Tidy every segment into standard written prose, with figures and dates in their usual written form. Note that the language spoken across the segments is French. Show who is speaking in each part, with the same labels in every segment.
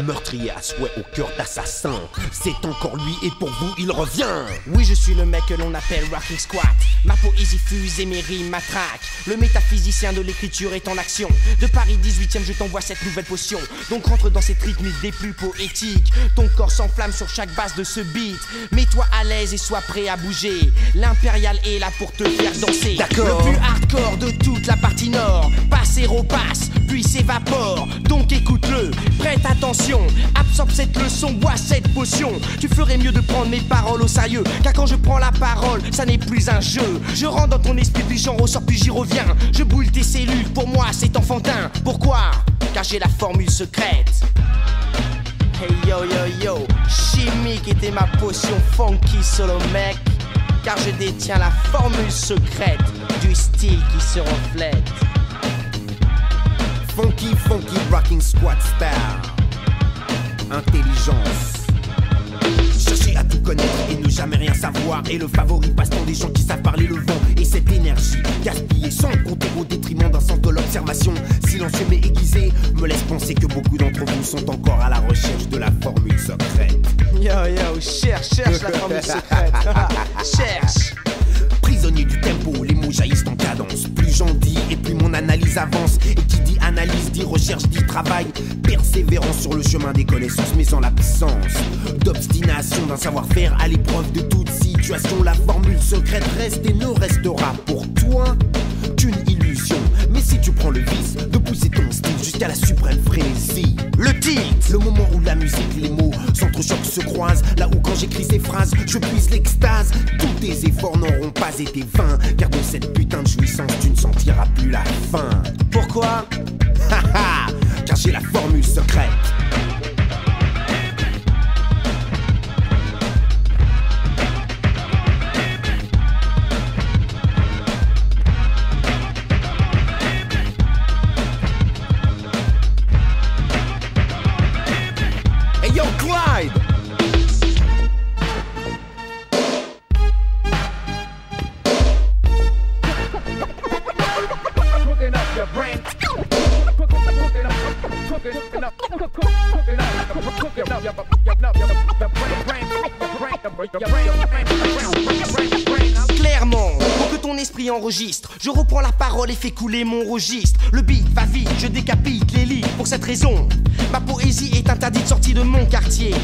Speaker 1: Meurtrier à souhait au cœur d'assassin. C'est encore lui et pour vous il revient.
Speaker 2: Oui, je suis le mec que l'on appelle Rocking Squat. Ma poésie fuse et mes rimes m'attraquent. Le métaphysicien de l'écriture est en action. De Paris 18ème, je t'envoie cette nouvelle potion. Donc rentre dans cette rythmique des plus poétiques. Ton corps s'enflamme sur chaque base de ce beat. Mets-toi à l'aise et sois prêt à bouger. L'impérial est là pour te faire danser.
Speaker 1: D'accord.
Speaker 2: Le plus hardcore de toute la partie nord. Passe et repasse, puis s'évapore. Donc écoute-le, prête attention. Absorbe cette leçon, bois cette potion. Tu ferais mieux de prendre mes paroles au sérieux. Car quand je prends la parole, ça n'est plus un jeu. Je rentre dans ton esprit, puis j'en ressors, puis j'y reviens. Je brûle tes cellules, pour moi c'est enfantin. Pourquoi? Car j'ai la formule secrète. Hey yo yo yo, chimique était ma potion funky solo mec. Car je détiens la formule secrète du style qui se reflète.
Speaker 1: Funky, rocking squat style. Intelligence. Chercher à tout connaître et ne jamais rien savoir est le favori passe-temps des gens qui savent parler le vent. Et cette énergie gaspillée sans compter au détriment d'un sens de l'observation silencieux mais aiguisé me laisse penser que beaucoup d'entre vous sont encore à la recherche de la formule secrète.
Speaker 2: Yo yo, cherche la formule secrète. Cherche.
Speaker 1: Prisonnier du tempo, les mots jaillissent en cadence. Plus j'en dis et plus mon analyse avance. Et qui dit analyse, dit recherche, dit travail. Persévérant sur le chemin des connaissances, mais en l'absence d'obstination d'un savoir-faire à l'épreuve de toute situation. La formule secrète reste et ne restera pour toi qu'une illusion. Mais si tu prends le vice de pousser ton style jusqu'à la suprême frénésie. Le titre, le moment où la musique, les mots s'entrechoquent, se croisent. Là où quand j'écris ces phrases, je puise l'extase. Tous tes efforts n'auront pas été vains. Car de cette putain de jouissance, tu ne sentiras plus la faim.
Speaker 2: Pourquoi?
Speaker 1: Car j'ai la formule secrète. Hey yo, Clyde!
Speaker 2: Clairement, pour que ton esprit enregistre, je reprends la parole et fais couler mon registre. Le beat va vite, je décapite les lits. Pour cette raison, ma poésie est interdite sortie de mon quartier.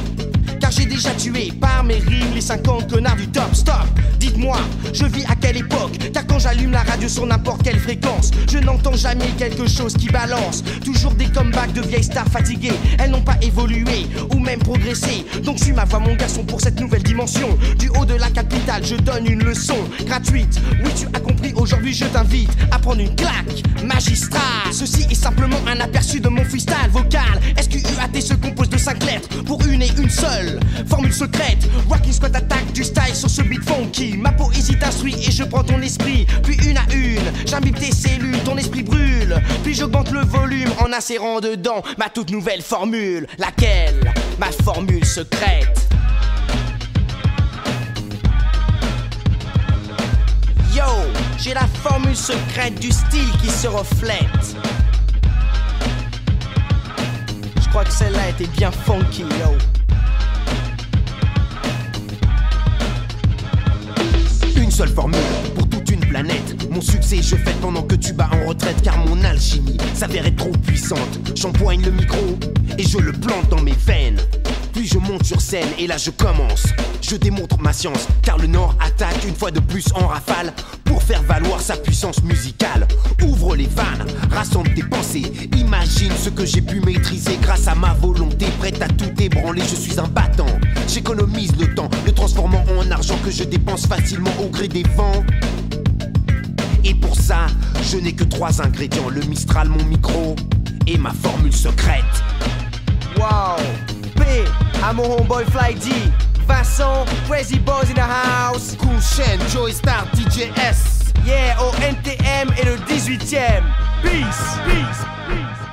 Speaker 2: Car j'ai déjà tué par mes rimes les 50 connards du top. Stop, dites-moi, je vis à quelle époque? Car quand j'allume la radio sur n'importe quelle fréquence, je n'entends jamais quelque chose qui balance. Toujours des comebacks de vieilles stars fatiguées. Elles n'ont pas évolué ou même progressé. Donc suis ma voix mon garçon pour cette nouvelle dimension. Du haut de la capitale, je donne une leçon gratuite. Oui, tu as compris, aujourd'hui je t'invite à prendre une claque magistrale. Ceci est simplement un aperçu de mon freestyle vocal. SQUAT se compose de 5 lettres pour une et une seule formule secrète. Rocking Squat attaque du style sur ce beat funky. Ma poésie t'instruit et je prends ton esprit. Puis une à une, j'imbibe tes cellules, ton esprit brûle. Puis j'augmente le volume en insérant dedans ma toute nouvelle formule. Laquelle? Ma formule secrète. Yo, j'ai la formule secrète du style qui se reflète. Je crois que celle-là était bien funky, yo.
Speaker 1: Une seule formule pour toute une planète. Mon succès je fête pendant que tu bats en retraite. Car mon alchimie s'avère être trop puissante. J'empoigne le micro et je le plante dans mes veines. Puis je monte sur scène et là je commence. Je démontre ma science car le Nord attaque une fois de plus en rafale. Pour faire valoir sa puissance musicale. Ouvre les vannes, rassemble tes pensées. Imagine ce que j'ai pu maîtriser grâce à ma volonté. Prête à tout ébranler, je suis un battant. J'économise le temps, le transformant en argent que je dépense facilement au gré des vents. Et pour ça, je n'ai que 3 ingrédients. Le Mistral, mon micro et ma formule secrète.
Speaker 2: Wow, P à mon homeboy Fly D, Vincent, Crazy Boys in the house,
Speaker 1: Cool Shen, Joey Star, DJ S.
Speaker 2: Yeah, au NTM et le 18ème. Peace, peace, peace.